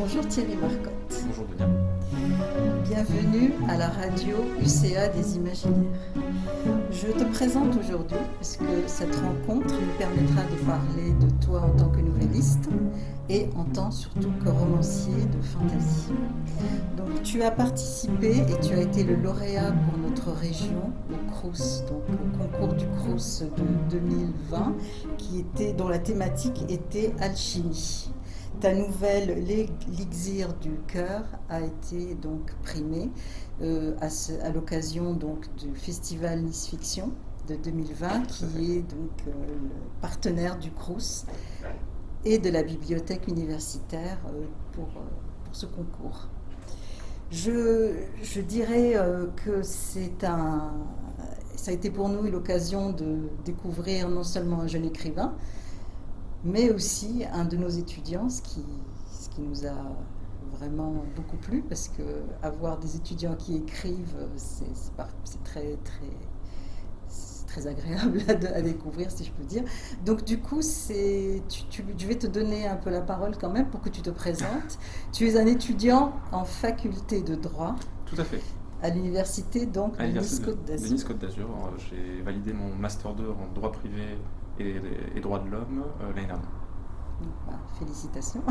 Bonjour Thierry Marcotte. Bonjour Dunia. Bienvenue à la radio UCA des Imaginaires. Je te présente aujourd'hui parce que cette rencontre nous permettra de parler de toi en tant que nouvelliste et en tant surtout que romancier de fantasy. Donc tu as participé et tu as été le lauréat pour notre région au Crous, donc au concours du Crous de 2020 dont la thématique était alchimie. Ta nouvelle L'Élixir du cœur a été donc primée à l'occasion donc du festival Nice Fiction de 2020 qui est donc le partenaire du Crous et de la bibliothèque universitaire pour ce concours. Je dirais que ça a été pour nous l'occasion de découvrir non seulement un jeune écrivain, mais aussi un de nos étudiants, ce qui nous a vraiment beaucoup plu, parce que avoir des étudiants qui écrivent, c'est très agréable à découvrir, si je peux dire. Donc du coup, je vais te donner un peu la parole quand même pour que tu te présentes. Tu es un étudiant en faculté de droit. Tout à fait. À l'université donc de Nice-Côte d'Azur. De Nice-Côte d'Azur. J'ai validé mon Master 2 en droit privé et droits de l'homme l'année dernière. Félicitations.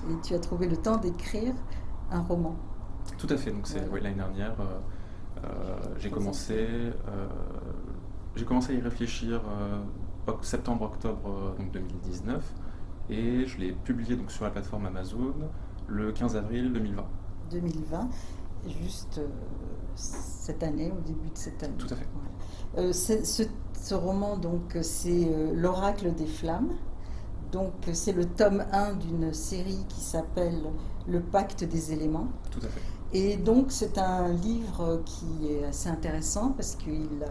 Et tu as trouvé le temps d'écrire un roman. Tout à fait. Donc l'année dernière, j'ai commencé à y réfléchir septembre-octobre 2019 et je l'ai publié donc sur la plateforme Amazon le 15 avril 2020. 2020, juste cette année, au début de cette année. Tout à fait. Ouais. Ce roman, donc, c'est L'Oracle des Flammes. Donc, c'est le tome 1 d'une série qui s'appelle Le Pacte des éléments. Tout à fait. Et donc, c'est un livre qui est assez intéressant parce qu'il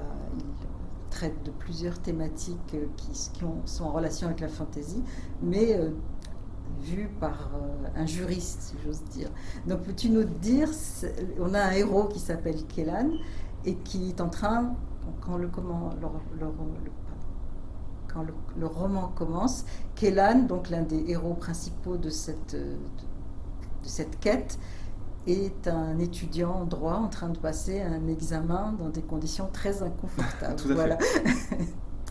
traite de plusieurs thématiques qui sont en relation avec la fantasy, mais vu par un juriste, si j'ose dire. Donc, peux-tu nous dire, on a un héros qui s'appelle Kellan et qui est en train, quand le roman commence, Kellan, donc l'un des héros principaux de cette quête, est un étudiant en droit en train de passer un examen dans des conditions très inconfortables. Tout à fait.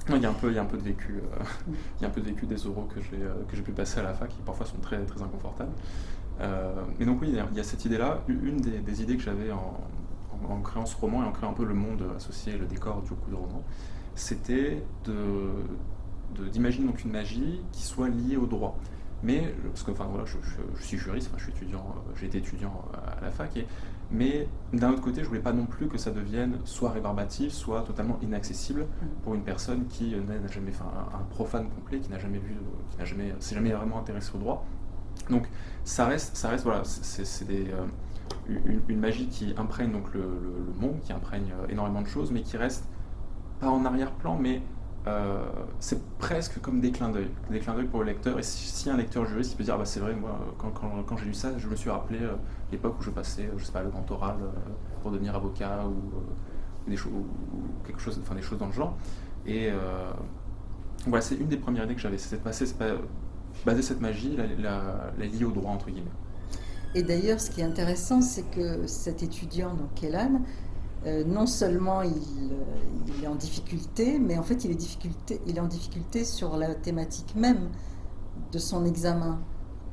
Il y a un peu de vécu, il y a un peu de vécu des oraux que j'ai pu passer à la fac qui parfois sont très, très inconfortables. Mais donc oui, il y a cette idée-là. Une des idées que j'avais en créant ce roman et en créant un peu le monde associé, le décor du coup de roman, c'était d'imaginer donc une magie qui soit liée au droit. Mais, parce que je suis juriste, j'ai été étudiant à la fac, mais d'un autre côté, je voulais pas non plus que ça devienne soit rébarbatif, soit totalement inaccessible pour une personne qui n'a jamais fait un profane complet, qui s'est jamais vraiment intéressé au droit. Donc ça reste voilà, c'est une magie qui imprègne donc le monde, qui imprègne énormément de choses, mais qui reste pas en arrière-plan, mais c'est presque comme des clins d'œil pour le lecteur. Et si un lecteur juriste, il peut dire c'est vrai, moi quand j'ai lu ça, je me suis rappelé l'époque où je passais, je sais pas, le grand oral pour devenir avocat ou des choses dans le genre. Et voilà, c'est une des premières idées que j'avais, c'est baser cette magie, la lier au droit entre guillemets. Et d'ailleurs, ce qui est intéressant, c'est que cet étudiant, donc Kellan, non seulement il est en difficulté, mais en fait il est en difficulté sur la thématique même de son examen,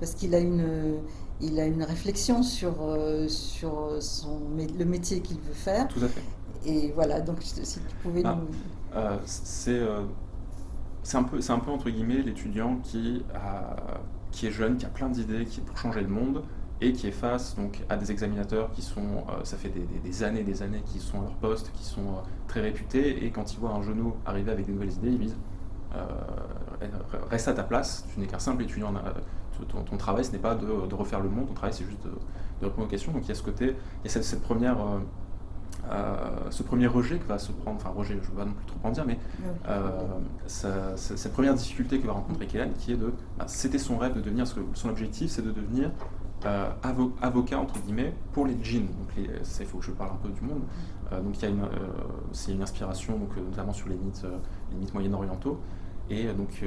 parce qu'il a une réflexion sur le métier qu'il veut faire. Tout à fait. Et voilà, donc si tu pouvais nous... C'est un peu entre guillemets l'étudiant qui est jeune, qui a plein d'idées, qui est pour changer le monde, et qui est face donc à des examinateurs qui sont, ça fait des années qui sont à leur poste, qui sont très réputés, et quand ils voient un genou arriver avec des nouvelles idées, ils disent reste à ta place, tu n'es qu'un simple étudiant, ton travail ce n'est pas de refaire le monde, ton travail c'est juste de répondre aux questions. Donc il y a ce côté, il y a cette première ce premier rejet que va se prendre, enfin rejet, je ne veux pas non plus trop en dire, mais cette première difficulté que va rencontrer Kellan, qui est c'était son rêve de devenir, son objectif c'est de devenir avocat entre guillemets pour les djinns. Donc ça, il faut que je parle un peu du monde. Donc c'est une inspiration donc, notamment sur les mythes moyen-orientaux. Et donc,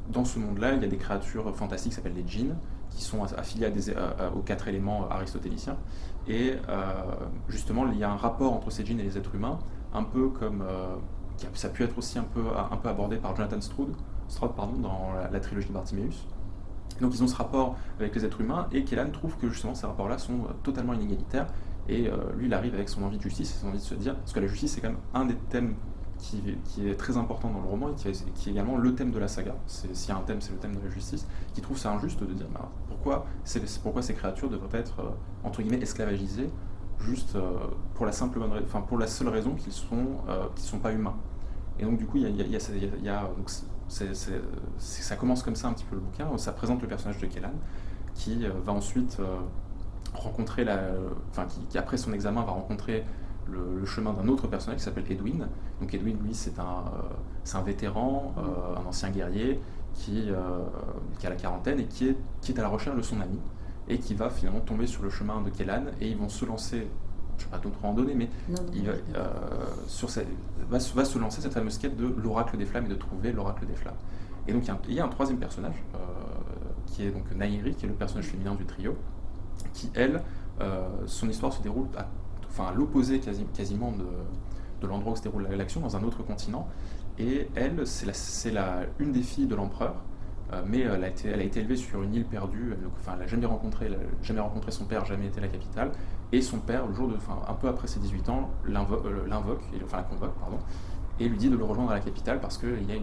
dans ce monde-là, il y a des créatures fantastiques qui s'appellent les djinns, qui sont affiliés aux 4 éléments aristotéliciens. Et justement, il y a un rapport entre ces djinns et les êtres humains, un peu comme ça a pu être aussi un peu abordé par Jonathan Stroud dans la trilogie de Bartiméus. Donc ils ont ce rapport avec les êtres humains, et Kellan trouve que justement ces rapports-là sont totalement inégalitaires, et lui il arrive avec son envie de justice, son envie de se dire, parce que la justice c'est quand même un des thèmes qui est très important dans le roman, et qui est également le thème de la saga. S'il y a un thème, c'est le thème de la justice, qui trouve ça injuste de dire pourquoi ces créatures devraient être entre guillemets esclavagisées juste pour la seule raison qu'ils sont pas humains. Et donc du coup donc, ça commence comme ça un petit peu le bouquin, où ça présente le personnage de Kellan, qui va ensuite rencontrer qui après son examen va rencontrer le chemin d'un autre personnage qui s'appelle Edwin. Donc Edwin, lui, c'est un vétéran, un ancien guerrier qui a la quarantaine, et qui est à la recherche de son ami, et qui va finalement tomber sur le chemin de Kellan, et ils vont se lancer, je ne vais pas trop en donner, mais il va se lancer cette fameuse quête de l'oracle des flammes, et de trouver l'oracle des flammes. Et donc il y a un troisième personnage, qui est donc Nahiri, qui est le personnage féminin du trio, qui, elle, son histoire se déroule à l'opposé quasiment de l'endroit où se déroule l'action, dans un autre continent. Et elle, c'est une des filles de l'empereur, mais elle a été élevée sur une île perdue. Elle n'a jamais rencontré son père, jamais été à la capitale. Et son père, un peu après ses 18 ans, la convoque, et lui dit de le rejoindre à la capitale, parce qu'il y a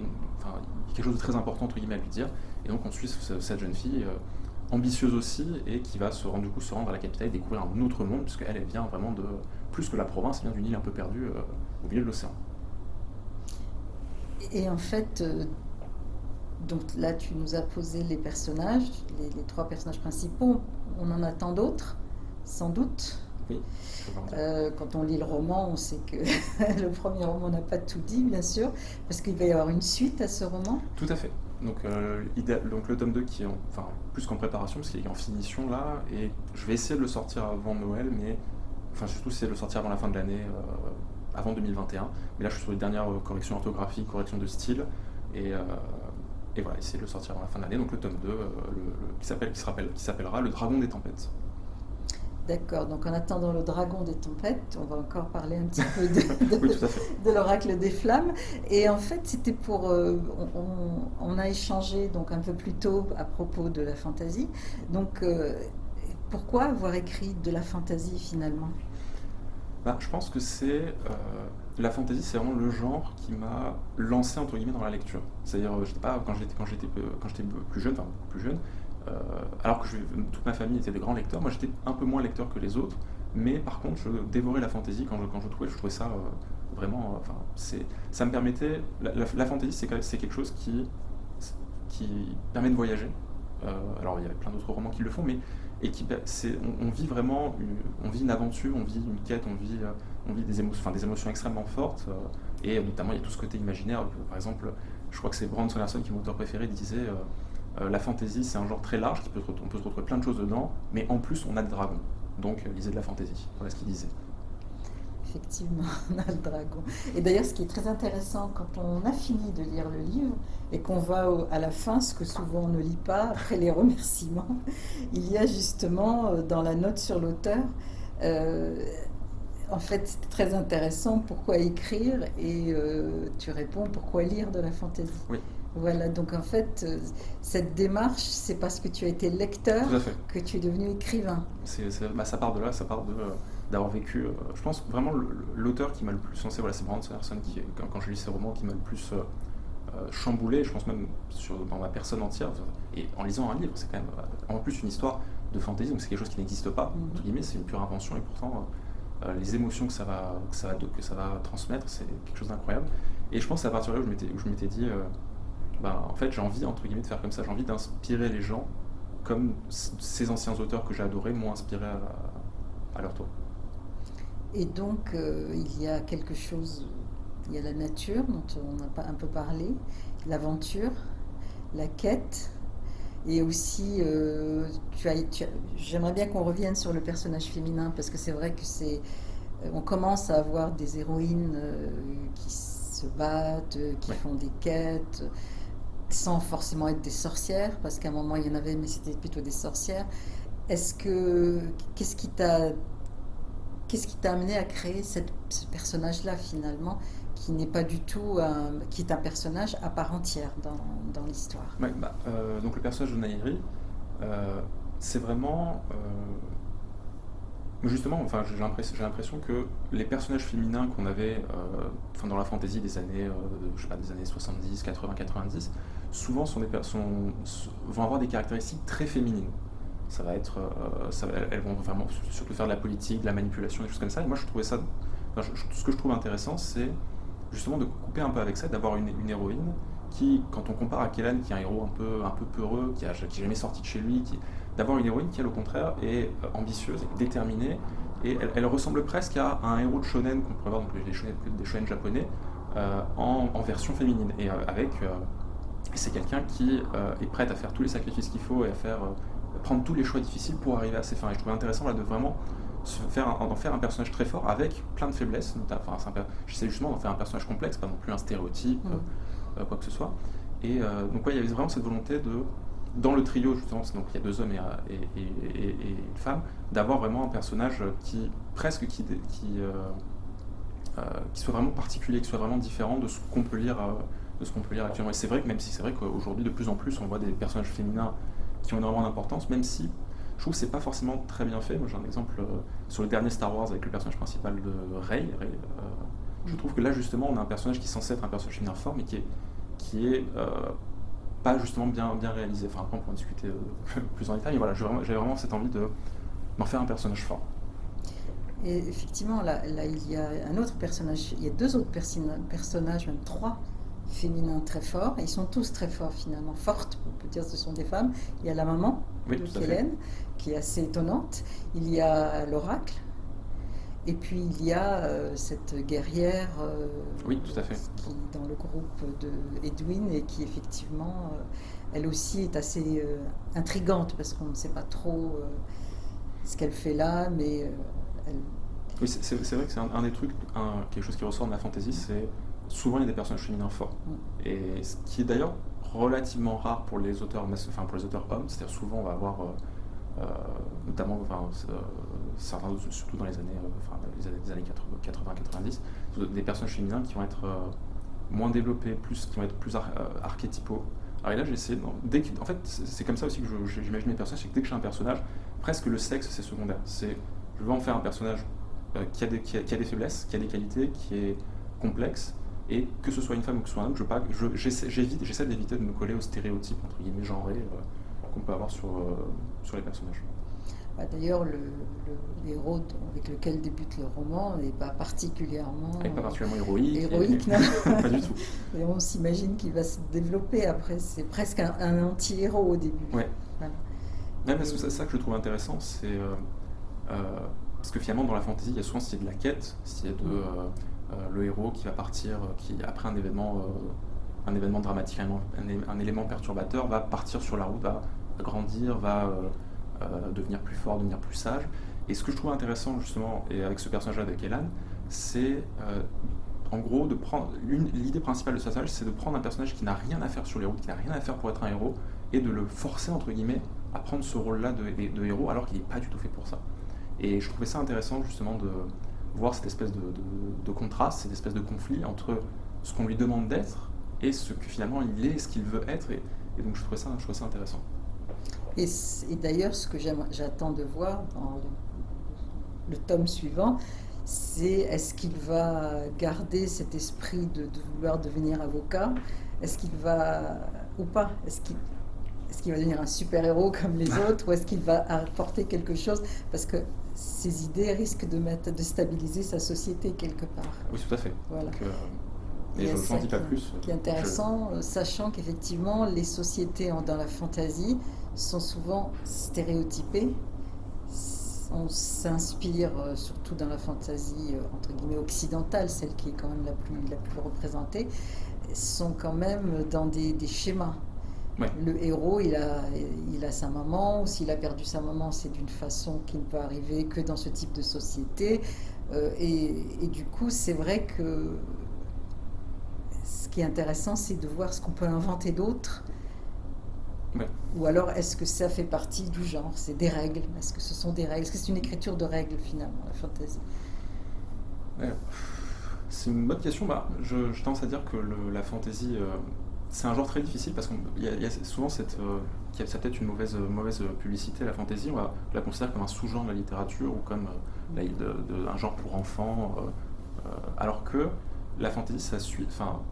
quelque chose de très important entre guillemets à lui dire. Et donc on suit cette jeune fille, ambitieuse aussi, et qui va se rendre à la capitale et découvrir un autre monde, puisqu'elle vient vraiment de plus que la province, elle vient d'une île un peu perdue au milieu de l'océan. Et en fait, donc là tu nous as posé les personnages, les 3 personnages principaux. On en attend d'autres, sans doute. Oui. Quand on lit le roman, on sait que le premier roman n'a pas tout dit, bien sûr, parce qu'il va y avoir une suite à ce roman. Tout à fait. Donc le tome 2 qui est plus qu'en préparation, parce qu'il est en finition là, et je vais essayer de le sortir avant Noël, mais surtout essayer de le sortir avant la fin de l'année, avant 2021. Mais là je suis sur les dernières corrections orthographiques, corrections de style, et voilà, essayer de le sortir avant la fin de l'année. Donc le tome 2 qui s'appellera Le Dragon des Tempêtes. D'accord, donc en attendant le dragon des tempêtes, on va encore parler un petit peu oui, tout à fait. de l'oracle des flammes. Et en fait, c'était pour... on a échangé donc un peu plus tôt à propos de la fantaisie. Donc, pourquoi avoir écrit de la fantaisie finalement ? Je pense que la fantaisie, c'est vraiment le genre qui m'a lancé entre guillemets dans la lecture. C'est-à-dire, quand j'étais plus jeune, alors que toute ma famille était des grands lecteurs, moi j'étais un peu moins lecteur que les autres, mais par contre je dévorais la fantaisie quand je trouvais ça vraiment, ça me permettait, la fantaisie c'est quelque chose qui permet de voyager. Alors il y a plein d'autres romans qui le font, mais on vit vraiment une aventure, on vit une quête, on vit des émotions extrêmement fortes, et notamment il y a tout ce côté imaginaire. Par exemple, je crois que c'est Brandon Sanderson qui est mon auteur préféré, disait la fantasy c'est un genre très large, on peut se retrouver plein de choses dedans, mais en plus on a des dragons, donc lisez de la fantasy. Voilà ce qu'il disait. Effectivement, on a le dragon. Et d'ailleurs, ce qui est très intéressant, quand on a fini de lire le livre et qu'on va à la fin, ce que souvent on ne lit pas, après les remerciements, il y a justement dans la note sur l'auteur, en fait, c'est très intéressant, pourquoi écrire, et tu réponds pourquoi lire de la fantaisie. Oui. Voilà, donc en fait, cette démarche, c'est parce que tu as été lecteur que tu es devenu écrivain. Ça part de là, d'avoir vécu. Je pense vraiment l'auteur qui m'a le plus lancé, c'est Brandon Sanderson, quand je lis ses romans, qui m'a le plus chamboulé, je pense même dans ma personne entière. Et en lisant un livre, c'est quand même en plus une histoire de fantaisie, donc c'est quelque chose qui n'existe pas, entre guillemets, c'est une pure invention, et pourtant les émotions que ça va transmettre, c'est quelque chose d'incroyable. Et je pense que c'est à partir de là où je m'étais dit, en fait j'ai envie entre guillemets de faire comme ça, j'ai envie d'inspirer les gens comme ces anciens auteurs que j'ai adorés m'ont inspiré à leur tour. Et donc il y a quelque chose, il y a la nature dont on a un peu parlé, l'aventure, la quête, et aussi j'aimerais bien qu'on revienne sur le personnage féminin, parce que c'est vrai que on commence à avoir des héroïnes qui se battent, qui font des quêtes. sans forcément être des sorcières, parce qu'à un moment il y en avait, mais c'était plutôt des sorcières. Qu'est-ce qui t'a amené à créer ce personnage-là finalement, qui n'est pas du tout qui est un personnage à part entière dans l'histoire? Ouais, donc le personnage de Nairi, c'est vraiment justement, enfin, j'ai l'impression que les personnages féminins qu'on avait dans la fantasy des années, je sais pas, des années 70, 80, 90, souvent vont avoir des caractéristiques très féminines. Ça va être, elles vont vraiment surtout faire de la politique, de la manipulation, des choses comme ça. Et moi, je trouvais ça, ce que je trouve intéressant, c'est justement de couper un peu avec ça, d'avoir une héroïne qui, quand on compare à Kellan, qui est un héros un peu peureux, qui est jamais sorti de chez lui, d'avoir une héroïne qui, elle, au contraire, est ambitieuse, déterminée, et elle ressemble presque à un héros de shonen qu'on pourrait voir dans des shonen japonais, en version féminine. Et c'est quelqu'un qui est prête à faire tous les sacrifices qu'il faut et à prendre tous les choix difficiles pour arriver à ses fins. Et je trouvais intéressant là, de vraiment en faire un personnage très fort avec plein de faiblesses. J'essaie justement d'en faire un personnage complexe, pas non plus un stéréotype, quoi que ce soit. Et donc ouais, il y avait vraiment cette volonté dans le trio justement, donc il y a 2 hommes et une femme, d'avoir vraiment un personnage qui soit vraiment particulier, qui soit vraiment différent de ce qu'on peut lire actuellement. Et c'est vrai que même si c'est vrai qu'aujourd'hui de plus en plus on voit des personnages féminins qui ont énormément d'importance, même si je trouve que c'est pas forcément très bien fait. Moi j'ai un exemple sur le dernier Star Wars avec le personnage principal de Rey. Je trouve que là justement on a un personnage qui est censé être un personnage féminin fort, mais qui est pas justement bien réalisé. Enfin après on peut en discuter plus en détail, mais voilà, j'avais vraiment cette envie d'en faire un personnage fort. Et effectivement, là, il y a un autre personnage, il y a 2 autres personnages, même 3 féminins très forts. Ils sont tous très forts finalement, fortes, on peut dire que ce sont des femmes. Il y a la maman de Kellan, qui est assez étonnante. Il y a l'oracle. Et puis il y a cette guerrière oui, tout à fait. Qui est dans le groupe de Edwin et qui effectivement, elle aussi est assez intrigante parce qu'on ne sait pas trop ce qu'elle fait là, mais oui, c'est vrai que c'est un des trucs, quelque chose qui ressort de la fantasy, c'est souvent il y a des personnages féminins forts. Et ce qui est d'ailleurs relativement rare pour les auteurs, pour les auteurs hommes, c'est-à-dire souvent on va avoir notamment certains, surtout dans les années 80-90, des personnages féminins qui vont être moins développés, qui vont être plus archétypaux. Alors là j'ai essayé, en fait c'est comme ça aussi que j'imagine les personnages, c'est que dès que j'ai un personnage, presque le sexe c'est secondaire. Je veux en faire un personnage qui a des faiblesses, qui a des qualités, qui est complexe, et que ce soit une femme ou que ce soit un homme, j'essaie d'éviter de me coller aux stéréotypes entre guillemets genrés qu'on peut avoir sur les personnages. D'ailleurs, le héros avec lequel débute le roman n'est pas particulièrement héroïque. Non. Pas du tout. Et on s'imagine qu'il va se développer après. C'est presque un anti-héros au début. Ouais. Voilà. Même parce que c'est ça que je trouve intéressant, c'est parce que finalement dans la fantasy, il y a souvent de la quête, le héros qui va partir, qui après un événement dramatique, un élément perturbateur, va partir sur la route, va grandir, va devenir plus fort, devenir plus sage. Et ce que je trouve intéressant justement, et avec ce personnage-là de Kellan, c'est en gros de prendre l'idée principale de ce personnage, c'est de prendre un personnage qui n'a rien à faire sur les routes, qui n'a rien à faire pour être un héros, et de le forcer entre guillemets à prendre ce rôle-là de héros, alors qu'il n'est pas du tout fait pour ça. Et je trouvais ça intéressant justement de voir cette espèce de contraste, cette espèce de conflit entre ce qu'on lui demande d'être et ce que finalement il est, ce qu'il veut être. Et donc je trouvais ça intéressant. Et d'ailleurs, ce que j'attends de voir dans le tome suivant, c'est est-ce qu'il va garder cet esprit de vouloir devenir avocat? Est-ce qu'il va, ou pas, est-ce qu'il va devenir un super-héros comme les autres, ou est-ce qu'il va apporter quelque chose? Parce que ces idées risquent de stabiliser sa société quelque part. Oui, tout à fait. Voilà. Donc, et je n'en dis pas plus. Qui est intéressant, sachant qu'effectivement, les sociétés dans la fantasy sont souvent stéréotypées. On s'inspire, surtout dans la fantasy entre guillemets occidentale, celle qui est quand même la plus représentée, sont quand même dans des schémas. Ouais. Le héros, il a sa maman, ou s'il a perdu sa maman, c'est d'une façon qui ne peut arriver que dans ce type de société. Et du coup, c'est vrai que ce qui est intéressant, c'est de voir ce qu'on peut inventer d'autre. Ouais. Ou alors, est-ce que ça fait partie du genre? C'est des règles? Est-ce que ce sont des règles? Est-ce que c'est une écriture de règles, finalement, la fantasy? Ouais. C'est une bonne question. Bah, je tendance à dire que la fantasy, c'est un genre très difficile parce qu'il y a souvent ça a peut-être une mauvaise publicité, la fantasy. On la considère comme un sous-genre de la littérature ou comme un genre pour enfants. Alors que la fantasy,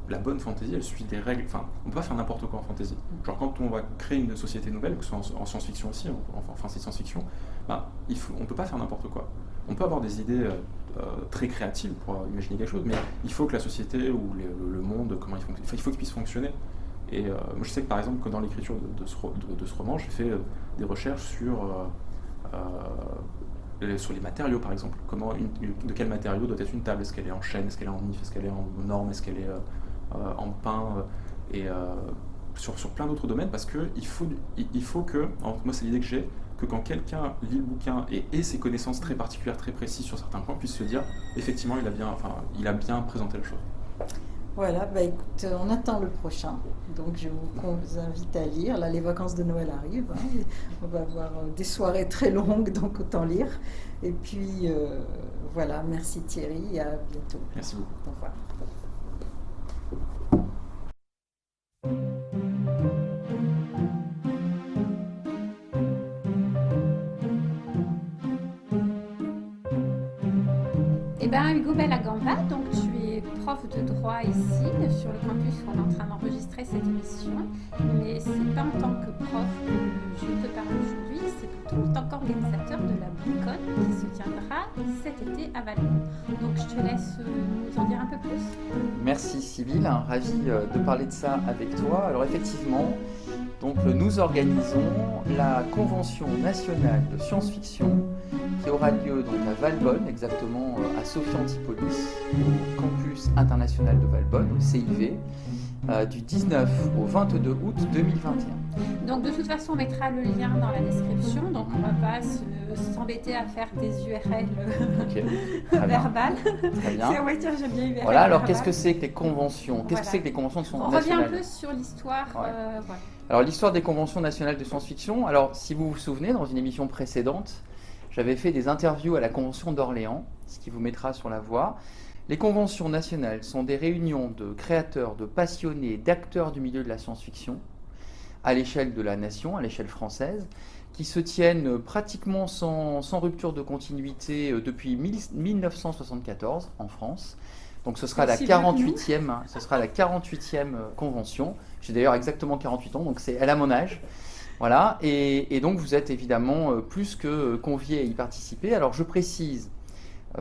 la bonne fantasy, elle suit des règles. Enfin, on peut pas faire n'importe quoi en fantasy. Genre quand on va créer une société nouvelle, que ce soit en science-fiction aussi, en fantasy science-fiction, bah, on peut pas faire n'importe quoi. On peut avoir des idées très créatives pour imaginer quelque chose, mais il faut que la société ou le monde, comment il faut qu'il puisse fonctionner. Et moi, je sais que par exemple, que dans l'écriture de ce roman, j'ai fait des recherches sur les matériaux, par exemple. De quel matériau doit être une table? Est-ce qu'elle est en chêne? Est-ce qu'elle est en if? Est-ce qu'elle est en orme? Est-ce qu'elle est en pin? Et sur plein d'autres domaines, parce que il faut que, moi c'est l'idée que j'ai, que quand quelqu'un lit le bouquin et ses connaissances très particulières, très précises sur certains points, puisse se dire, effectivement, il a bien présenté la chose. Voilà, bah écoute, on attend le prochain. Donc je vous invite à lire. Là, les vacances de Noël arrivent. Hein. On va avoir des soirées très longues, donc autant lire. Et puis voilà, merci Thierry et à bientôt. Merci beaucoup. Au revoir. Eh bien, Hugo Bellagamba, donc tu es prof de droit ici, sur le campus où on est en train d'enregistrer cette émission. Mais c'est pas en tant que prof que je te parle aujourd'hui, c'est plutôt en tant qu'organisateur de la BouCon qui se tiendra cet été à Valbonne. Donc je te laisse nous en dire un peu plus. Merci Sybille, ravi de parler de ça avec toi. Alors effectivement, donc, nous organisons la Convention nationale de science-fiction qui aura lieu donc à Valbonne, exactement à Sophia Antipolis, au campus international de Valbonne, au CIV, du 19 au 22 août 2021. Donc de toute façon, on mettra le lien dans la description, donc on ne va pas s'embêter à faire des URL verbales. Très bien. Ouais, tiens, j'aime bien URL. Voilà, alors qu'est-ce que c'est que les conventions? Qu'est-ce que c'est que les conventions On nationales? revient un peu sur l'histoire. Ouais. Voilà. Alors l'histoire des conventions nationales de science-fiction, alors si vous vous souvenez, dans une émission précédente, j'avais fait des interviews à la Convention d'Orléans, ce qui vous mettra sur la voie. Les conventions nationales sont des réunions de créateurs, de passionnés, d'acteurs du milieu de la science-fiction, à l'échelle de la nation, à l'échelle française, qui se tiennent pratiquement sans rupture de continuité depuis 1974 en France. Donc ce sera la 48e convention. J'ai d'ailleurs exactement 48 ans, donc elle a mon âge. Voilà, et donc vous êtes évidemment plus que conviés à y participer. Alors je précise,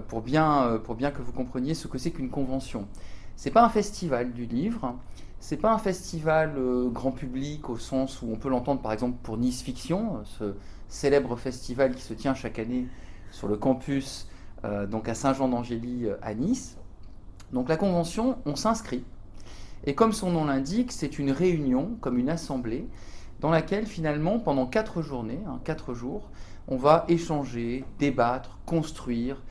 pour bien que vous compreniez ce que c'est qu'une convention. C'est pas un festival du livre, c'est pas un festival grand public au sens où on peut l'entendre par exemple pour Nice Fiction, ce célèbre festival qui se tient chaque année sur le campus donc à Saint-Jean-d'Angély à Nice. Donc la convention, on s'inscrit, et comme son nom l'indique, c'est une réunion, comme une assemblée, dans laquelle finalement, pendant 4 journées, 4 jours, on va échanger, débattre, construire,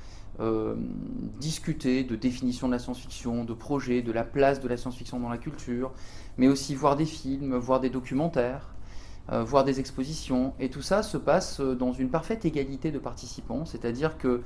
discuter de définition de la science-fiction, de projets, de la place de la science-fiction dans la culture, mais aussi voir des films, voir des documentaires, voir des expositions, et tout ça se passe dans une parfaite égalité de participants, c'est-à-dire que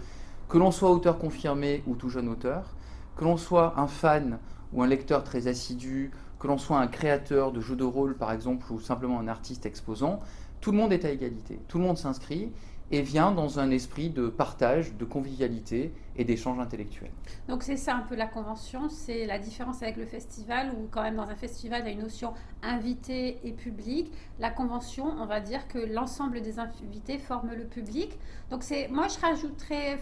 l'on soit auteur confirmé ou tout jeune auteur, que l'on soit un fan ou un lecteur très assidu, que l'on soit un créateur de jeux de rôle par exemple, ou simplement un artiste exposant, tout le monde est à égalité, tout le monde s'inscrit et vient dans un esprit de partage, de convivialité et d'échange intellectuel. Donc c'est ça un peu la convention, c'est la différence avec le festival, où quand même dans un festival il y a une notion invité et public. La convention, on va dire que l'ensemble des invités forment le public. Donc moi je rajouterais,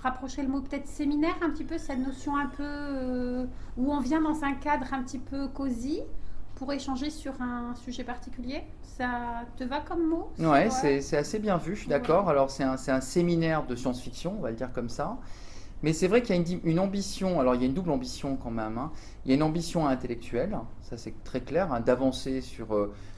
rapprocher le mot peut-être séminaire, un petit peu cette notion un peu où on vient dans un cadre un petit peu cosy pour échanger sur un sujet particulier. Ça te va comme mot? Ouais, c'est assez bien vu, je suis d'accord. Alors c'est un séminaire de science-fiction, on va le dire comme ça. Mais c'est vrai qu'il y a une ambition, alors il y a une double ambition quand même, hein. Il y a une ambition intellectuelle, ça c'est très clair, hein, d'avancer sur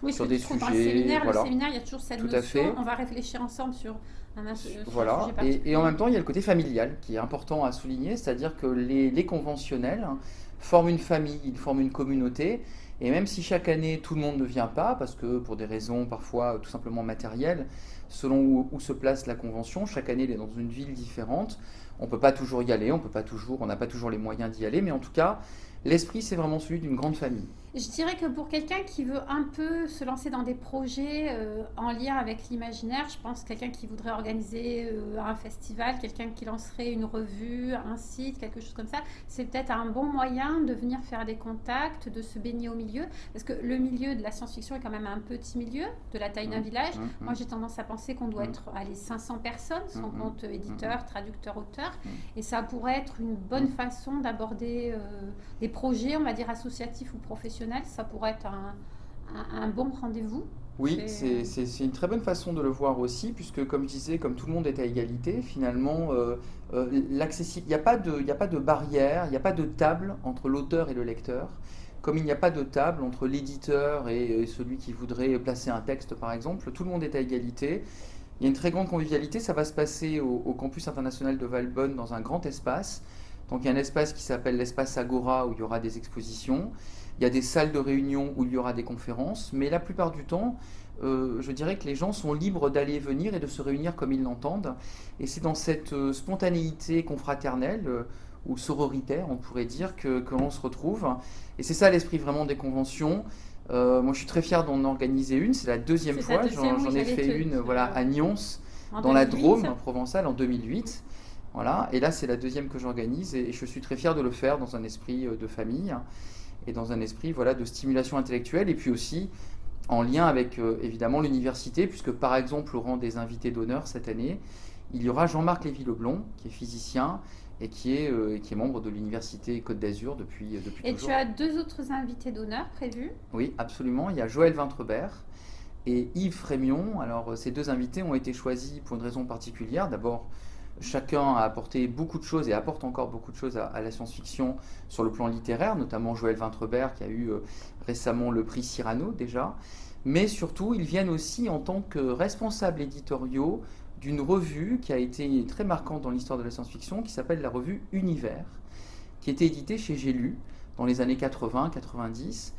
Oui, sur ce que des tu trouves dans le sujets, séminaire, voilà. il y a toujours cette Tout à fait. notion, on va réfléchir ensemble sur un sujet Voilà, particulier. et en même temps, il y a le côté familial qui est important à souligner, c'est-à-dire que les conventionnels, hein, forment une famille, ils forment une communauté, et même si chaque année tout le monde ne vient pas, parce que pour des raisons parfois tout simplement matérielles, selon où se place la convention, chaque année elle est dans une ville différente, on ne peut pas toujours y aller, on n'a pas toujours les moyens d'y aller, mais en tout cas, l'esprit c'est vraiment celui d'une grande famille. Je dirais que pour quelqu'un qui veut un peu se lancer dans des projets en lien avec l'imaginaire, je pense quelqu'un qui voudrait organiser un festival, quelqu'un qui lancerait une revue, un site, quelque chose comme ça, c'est peut-être un bon moyen de venir faire des contacts, de se baigner au milieu, parce que le milieu de la science-fiction est quand même un petit milieu, de la taille d'un village. Moi j'ai tendance à penser qu'on doit être à les 500 personnes, sans compte éditeur, traducteur, auteur, et ça pourrait être une bonne façon d'aborder des projets, on va dire associatifs ou professionnels. Ça pourrait être un bon rendez-vous. Oui, c'est une très bonne façon de le voir aussi, puisque comme je disais, comme tout le monde est à égalité, finalement, il n'y a pas de barrière, il n'y a pas de table entre l'auteur et le lecteur, comme il n'y a pas de table entre l'éditeur et celui qui voudrait placer un texte, par exemple. Tout le monde est à égalité. Il y a une très grande convivialité, ça va se passer au campus international de Valbonne dans un grand espace. Donc il y a un espace qui s'appelle l'espace Agora où il y aura des expositions. Il y a des salles de réunion où il y aura des conférences, mais la plupart du temps, je dirais que les gens sont libres d'aller et venir et de se réunir comme ils l'entendent. Et c'est dans cette spontanéité confraternelle ou sororitaire, on pourrait dire, que l'on se retrouve. Et c'est ça l'esprit vraiment des conventions. Moi, je suis très fier d'en organiser une. C'est la deuxième fois. J'en ai fait une à Nyons, dans la Drôme provençale, en 2008. Voilà. Et là, c'est la deuxième que j'organise. Et je suis très fier de le faire dans un esprit de famille et dans un esprit de stimulation intellectuelle. Et puis aussi en lien avec, évidemment, l'université, puisque, par exemple, au rang des invités d'honneur cette année, il y aura Jean-Marc Lévy-Leblond, qui est physicien et qui est membre de l'Université Côte d'Azur depuis Et toujours. tu as deux autres invités d'honneur prévus? Oui, absolument. Il y a Joël Vintrebert et Yves Frémion. Alors, ces deux invités ont été choisis pour une raison particulière. D'abord, chacun a apporté beaucoup de choses et apporte encore beaucoup de choses à la science-fiction sur le plan littéraire, notamment Joël Vintrebert qui a eu récemment le prix Cyrano déjà. Mais surtout, ils viennent aussi en tant que responsables éditoriaux d'une revue qui a été très marquante dans l'histoire de la science-fiction, qui s'appelle la revue Univers, qui était éditée chez J'ai lu dans les années 80-90.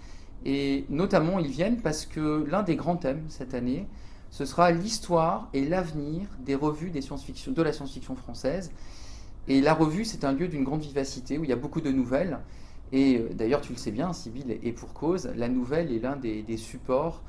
Et notamment, ils viennent parce que l'un des grands thèmes cette année, ce sera l'histoire et l'avenir des revues de la science-fiction française. Et la revue, c'est un lieu d'une grande vivacité où il y a beaucoup de nouvelles. Et d'ailleurs, tu le sais bien, Sybille, et pour cause, la nouvelle est l'un des supports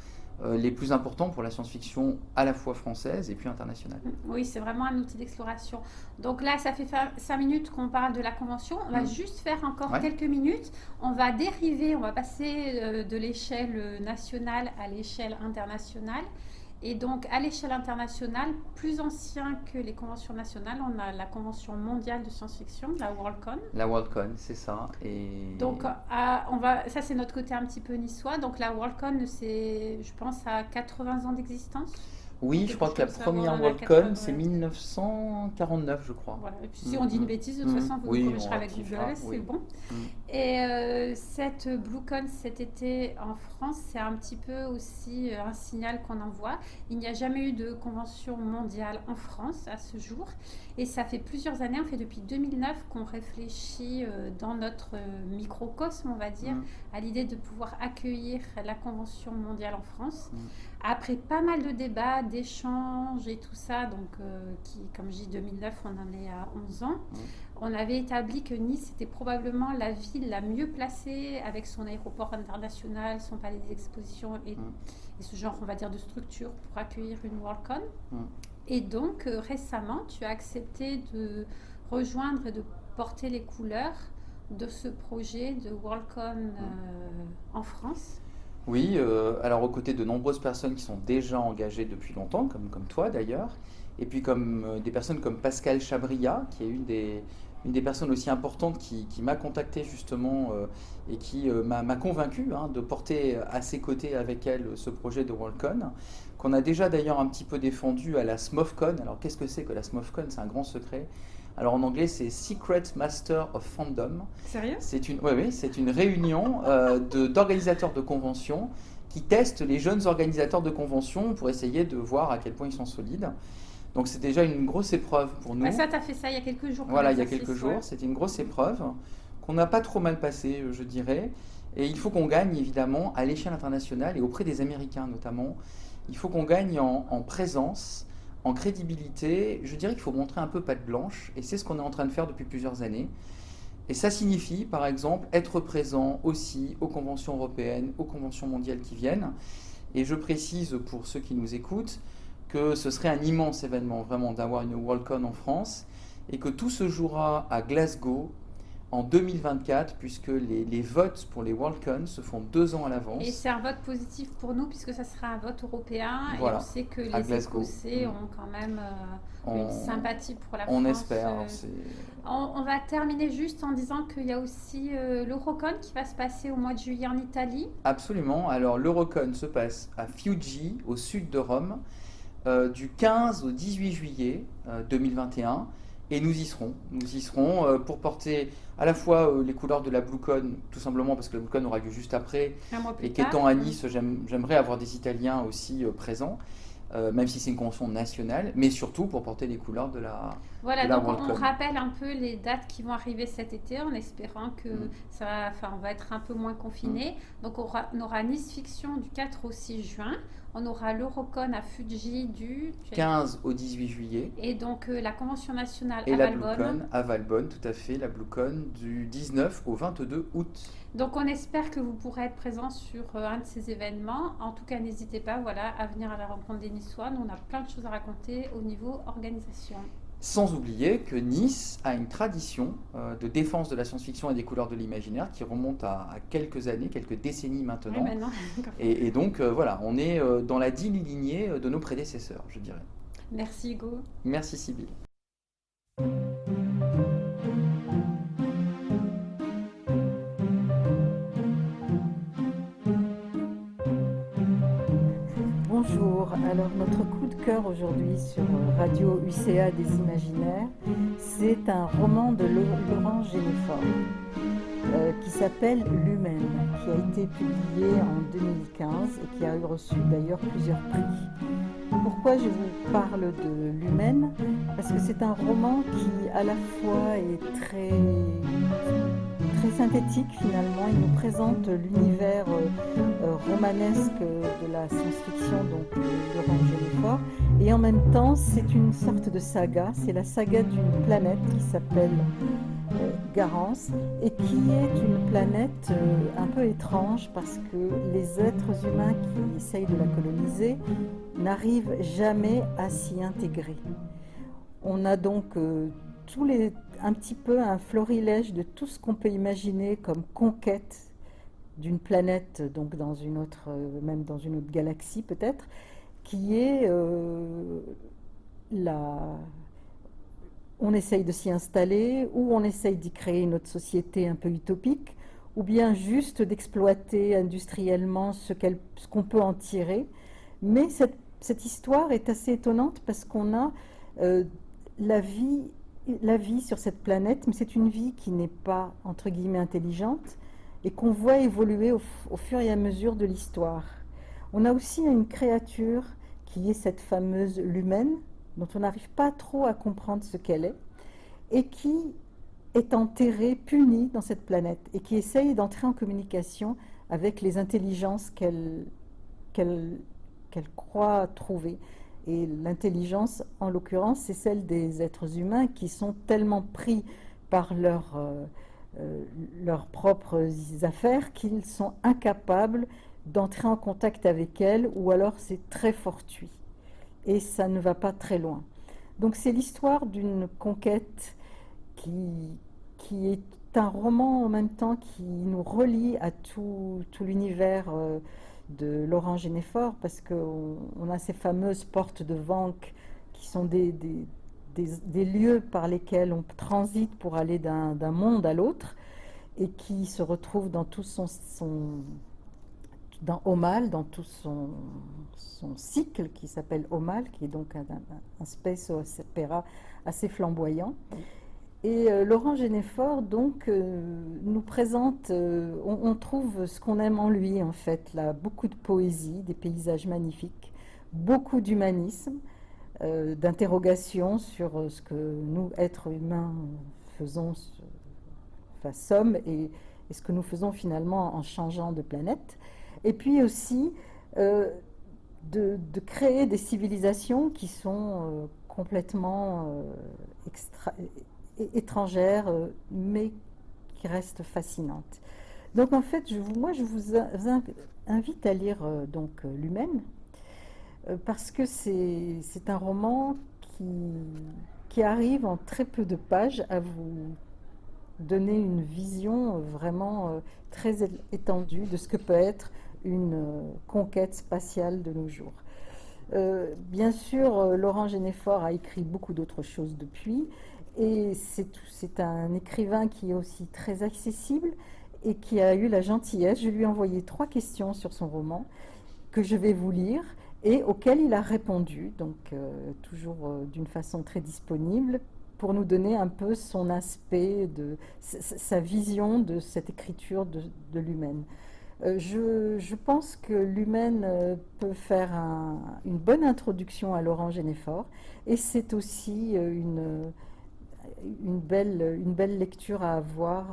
les plus importants pour la science-fiction à la fois française et puis internationale. Oui, c'est vraiment un outil d'exploration. Donc là, ça fait 5 minutes qu'on parle de la convention. On va juste faire encore quelques minutes. On va dériver, on va passer de l'échelle nationale à l'échelle internationale. Et donc, à l'échelle internationale, plus ancien que les conventions nationales, on a la Convention mondiale de science-fiction, la Worldcon. La Worldcon, c'est ça. Et... Donc, ça c'est notre côté un petit peu niçois. Donc, la Worldcon, c'est, je pense, à 80 ans d'existence. Oui, je crois que la première Worldcon, c'est 1949, je crois. Voilà. Et puis, si on dit une bêtise, de toute façon, vous nous corrigerez avec Google, c'est bon. Et cette BlueCon cet été en France, c'est un petit peu aussi un signal qu'on envoie. Il n'y a jamais eu de convention mondiale en France à ce jour. Et ça fait plusieurs années, on fait depuis 2009 qu'on réfléchit dans notre microcosme, on va dire, à l'idée de pouvoir accueillir la convention mondiale en France. Après pas mal de débats, d'échanges et tout ça, donc comme je dis 2009, on en est à 11 ans, on avait établi que Nice était probablement la ville la mieux placée avec son aéroport international, son palais des expositions et ce genre, on va dire, de structure pour accueillir une Worldcon. Et donc récemment, tu as accepté de rejoindre et de porter les couleurs de ce projet de Worldcon en France. Oui, alors aux côtés de nombreuses personnes qui sont déjà engagées depuis longtemps, comme toi d'ailleurs, et puis comme des personnes comme Pascal Chabria, qui est une des personnes aussi importantes qui m'a contacté justement et qui m'a convaincu de porter à ses côtés avec elle ce projet de Worldcon, qu'on a déjà d'ailleurs un petit peu défendu à la SMOFCon. Alors qu'est-ce que c'est que la SMOFCon? C'est un grand secret. Alors en anglais, c'est Secret Master of Fandom. Sérieux? C'est une réunion d'organisateurs de conventions qui testent les jeunes organisateurs de conventions pour essayer de voir à quel point ils sont solides. Donc c'est déjà une grosse épreuve pour nous. Ah, ça, tu as fait ça il y a quelques jours. Voilà, il y a quelques jours. C'était une grosse épreuve qu'on n'a pas trop mal passée, je dirais. Et il faut qu'on gagne, évidemment, à l'échelle internationale et auprès des Américains notamment. Il faut qu'on gagne en présence, en crédibilité. Je dirais qu'il faut montrer un peu patte blanche. Et c'est ce qu'on est en train de faire depuis plusieurs années. Et ça signifie, par exemple, être présent aussi aux conventions européennes, aux conventions mondiales qui viennent. Et je précise pour ceux qui nous écoutent que ce serait un immense événement, vraiment, d'avoir une Worldcon en France, et que tout se jouera à Glasgow en 2024, puisque les votes pour les Worldcon se font 2 ans à l'avance. Et c'est un vote positif pour nous, puisque ça sera un vote européen, Voilà, et on sait que à les Glasgow. Écossais ont quand même une sympathie pour la On France. espère. On va terminer juste en disant qu'il y a aussi l'Eurocon qui va se passer au mois de juillet en Italie. Absolument. Alors l'Eurocon se passe à Fiuggi, au sud de Rome, du 15 au 18 juillet 2021. Et nous y serons. Nous y serons pour porter à la fois les couleurs de la BlueCon, tout simplement parce que la BlueCon aura lieu juste après. Un mois plus Et tard. qu'étant à Nice, j'aimerais avoir des Italiens aussi présents, même si c'est une convention nationale, mais surtout pour porter les couleurs de la Voilà, de la donc on Worldcon. rappelle un peu les dates qui vont arriver cet été en espérant que on va être un peu moins confiné. Donc on aura Nice Fiction du 4 au 6 juin. On aura l'Eurocon à Fuji du 15 au 18 juillet. Et donc la convention nationale Et à la Valbonne. BlueCon à Valbonne, tout à fait, la BlueCon du 19 au 22 août. Donc on espère que vous pourrez être présent sur un de ces événements. En tout cas, n'hésitez pas à venir à la rencontre des Niçois. Nous, on a plein de choses à raconter au niveau organisation. Sans oublier que Nice a une tradition de défense de la science-fiction et des couleurs de l'imaginaire qui remonte à quelques années, quelques décennies maintenant. Oui, maintenant. Et donc voilà, on est dans la digne lignée de nos prédécesseurs, je dirais. Merci Hugo. Merci Sybille. Bonjour, alors notre coup de cœur aujourd'hui sur Radio UCA des Imaginaires, c'est un roman de Laurent Généfort qui s'appelle L'Humaine, qui a été publié en 2015 et qui a reçu d'ailleurs plusieurs prix. Pourquoi je vous parle de L'Humaine? Parce que c'est un roman qui à la fois est très synthétique finalement. Il nous présente l'univers romanesque de la science-fiction, donc de Laurent Généfort, et en même temps c'est une sorte de saga. C'est la saga d'une planète qui s'appelle Garance et qui est une planète un peu étrange parce que les êtres humains qui essayent de la coloniser n'arrivent jamais à s'y intégrer. On a donc un petit peu un florilège de tout ce qu'on peut imaginer comme conquête d'une planète, donc dans une autre, même dans une autre galaxie peut-être, qui est on essaye de s'y installer, ou on essaye d'y créer une autre société un peu utopique, ou bien juste d'exploiter industriellement ce qu'on peut en tirer. Mais cette histoire est assez étonnante parce qu'on a la vie sur cette planète, mais c'est une vie qui n'est pas, entre guillemets, intelligente, et qu'on voit évoluer au fur et à mesure de l'histoire. On a aussi une créature qui est cette fameuse L'Humaine, dont on n'arrive pas trop à comprendre ce qu'elle est, et qui est enterrée, punie dans cette planète, et qui essaye d'entrer en communication avec les intelligences qu'elle croit trouver. Et l'intelligence, en l'occurrence, c'est celle des êtres humains qui sont tellement pris par leurs propres affaires qu'ils sont incapables d'entrer en contact avec elle, ou alors c'est très fortuit. Et ça ne va pas très loin. Donc c'est l'histoire d'une conquête qui est un roman en même temps qui nous relie à tout l'univers de Laurent Généfort, parce qu'on a ces fameuses portes de Vanques qui sont des lieux par lesquels on transite pour aller d'un monde à l'autre, et qui se retrouvent dans tout dans Aumale, dans tout son cycle qui s'appelle Aumale, qui est donc un space opéra assez flamboyant. Et Laurent Genefort, donc, nous présente, on trouve ce qu'on aime en lui, en fait, là, beaucoup de poésie, des paysages magnifiques, beaucoup d'humanisme, d'interrogation sur ce que nous, êtres humains, faisons, enfin, sommes, et ce que nous faisons finalement en changeant de planète. Et puis aussi de créer des civilisations qui sont complètement étrangères, mais qui restent fascinantes. Donc en fait, moi je vous invite à lire L'Humaine, parce que c'est un roman qui arrive en très peu de pages à vous donner une vision vraiment très étendue de ce que peut être une conquête spatiale de nos jours. Bien sûr, Laurent Genefort a écrit beaucoup d'autres choses depuis, et c'est un écrivain qui est aussi très accessible et qui a eu la gentillesse. Je lui ai envoyé 3 questions sur son roman que je vais vous lire et auxquelles il a répondu, donc toujours d'une façon très disponible, pour nous donner un peu son aspect, sa vision de cette écriture de l'humaine. Je pense que l'humaine peut faire une bonne introduction à Laurent Genefort, et c'est aussi une belle lecture à avoir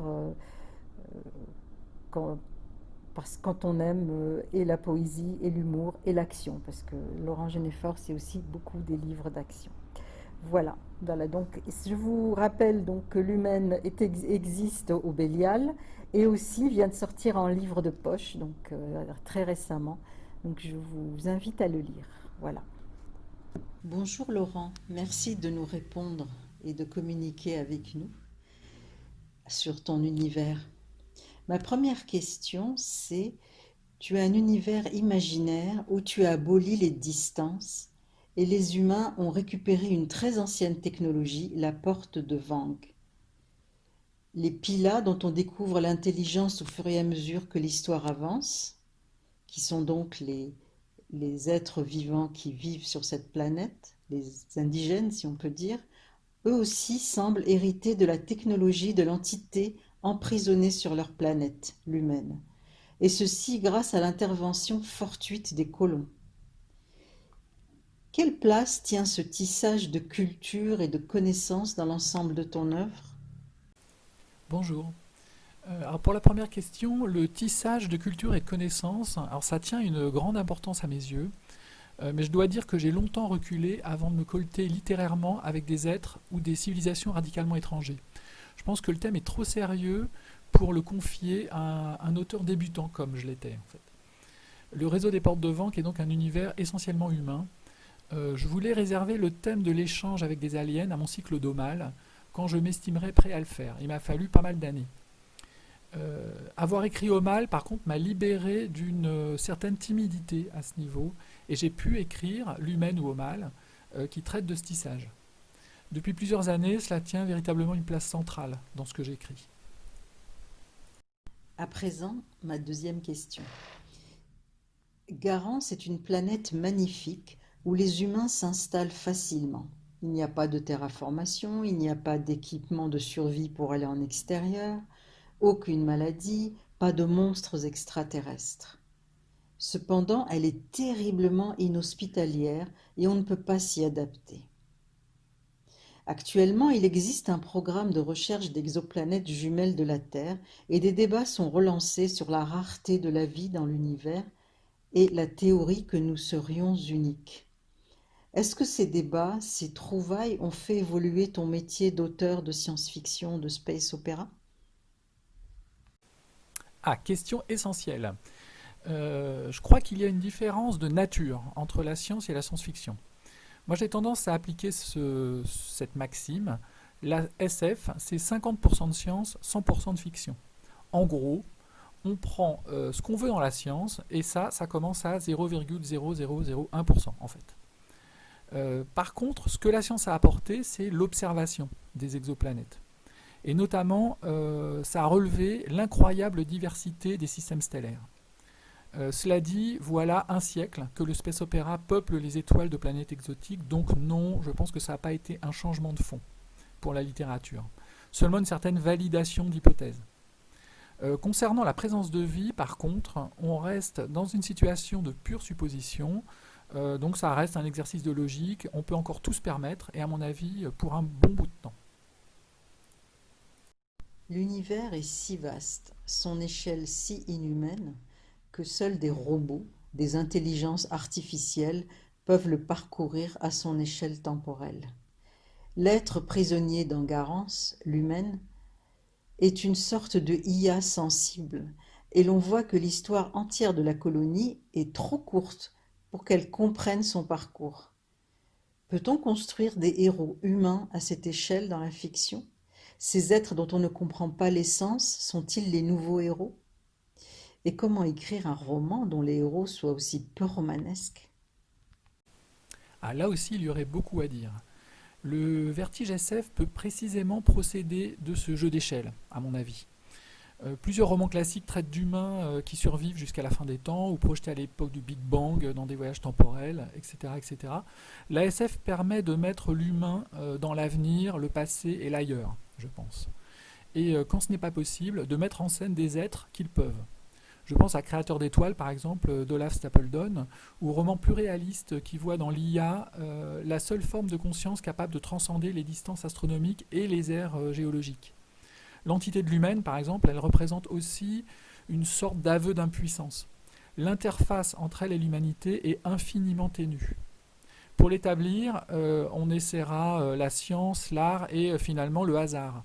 quand on aime et la poésie et l'humour et l'action, parce que Laurent Genefort, c'est aussi beaucoup des livres d'action. Voilà, donc je vous rappelle donc que l'humaine existe au Bélial, et aussi vient de sortir en livre de poche, donc très récemment. Donc je vous invite à le lire. Voilà. Bonjour Laurent, merci de nous répondre et de communiquer avec nous sur ton univers. Ma première question, c'est: tu as un univers imaginaire où tu as aboli les distances, et les humains ont récupéré une très ancienne technologie, la porte de Wang. Les Pilas, dont on découvre l'intelligence au fur et à mesure que l'histoire avance, qui sont donc les êtres vivants qui vivent sur cette planète, les indigènes si on peut dire, eux aussi semblent hériter de la technologie de l'entité emprisonnée sur leur planète, l'humaine, et ceci grâce à l'intervention fortuite des colons. Quelle place tient ce tissage de culture et de connaissances dans l'ensemble de ton œuvre ? Bonjour. Alors pour la première question, le tissage de culture et de connaissances, alors ça tient une grande importance à mes yeux, mais je dois dire que j'ai longtemps reculé avant de me colter littérairement avec des êtres ou des civilisations radicalement étrangers. Je pense que le thème est trop sérieux pour le confier à un auteur débutant comme je l'étais en fait. Le réseau des portes de Wang est donc un univers essentiellement humain. Je voulais réserver le thème de l'échange avec des aliens à mon cycle d'Aumale, quand je m'estimerais prêt à le faire. Il m'a fallu pas mal d'années. Avoir écrit Aumale, par contre, m'a libéré d'une certaine timidité à ce niveau, et j'ai pu écrire L'Humaine ou Aumale, qui traite de ce tissage. Depuis plusieurs années, cela tient véritablement une place centrale dans ce que j'écris. À présent, ma deuxième question. Garance est une planète magnifique où les humains s'installent facilement. Il n'y a pas de terraformation, il n'y a pas d'équipement de survie pour aller en extérieur, aucune maladie, pas de monstres extraterrestres. Cependant, elle est terriblement inhospitalière et on ne peut pas s'y adapter. Actuellement, il existe un programme de recherche d'exoplanètes jumelles de la Terre, et des débats sont relancés sur la rareté de la vie dans l'univers et la théorie que nous serions uniques. Est-ce que ces débats, ces trouvailles ont fait évoluer ton métier d'auteur de science-fiction, de space opéra ? Ah, question essentielle. Je crois qu'il y a une différence de nature entre la science et la science-fiction. Moi, j'ai tendance à appliquer cette maxime. La SF, c'est 50% de science, 100% de fiction. En gros, on prend ce qu'on veut dans la science, et ça commence à 0,0001% en fait. Par contre, ce que la science a apporté, c'est l'observation des exoplanètes. Et notamment, ça a relevé l'incroyable diversité des systèmes stellaires. Cela dit, voilà un siècle que le space opéra peuple les étoiles de planètes exotiques, donc non, je pense que ça n'a pas été un changement de fond pour la littérature. seulement une certaine validation d'hypothèses. Concernant la présence de vie, par contre, on reste dans une situation de pure supposition, donc ça reste un exercice de logique, on peut encore tout se permettre, et à mon avis, pour un bon bout de temps. L'univers est si vaste, son échelle si inhumaine, que seuls des robots, des intelligences artificielles, peuvent le parcourir à son échelle temporelle. L'être prisonnier d'Angarance, l'humaine, est une sorte de IA sensible, et l'on voit que l'histoire entière de la colonie est trop courte pour qu'elle comprenne son parcours. Peut-on construire des héros humains à cette échelle dans la fiction ? Ces êtres dont on ne comprend pas l'essence sont-ils les nouveaux héros ? Et comment écrire un roman dont les héros soient aussi peu romanesques ? Ah, là aussi, il y aurait beaucoup à dire. Le Vertige SF peut précisément procéder de ce jeu d'échelle, à mon avis. Plusieurs romans classiques traitent d'humains qui survivent jusqu'à la fin des temps ou projetés à l'époque du Big Bang dans des voyages temporels, etc., etc. La SF permet de mettre l'humain dans l'avenir, le passé et l'ailleurs, je pense. Et quand ce n'est pas possible, de mettre en scène des êtres qu'ils peuvent. Je pense à Créateur d'étoiles, par exemple, d'Olaf Stapledon, ou roman plus réaliste qui voit dans l'IA la seule forme de conscience capable de transcender les distances astronomiques et les aires géologiques. L'entité de l'humaine, par exemple, elle représente aussi une sorte d'aveu d'impuissance. L'interface entre elle et l'humanité est infiniment ténue. Pour l'établir, on essaiera la science, l'art et finalement le hasard.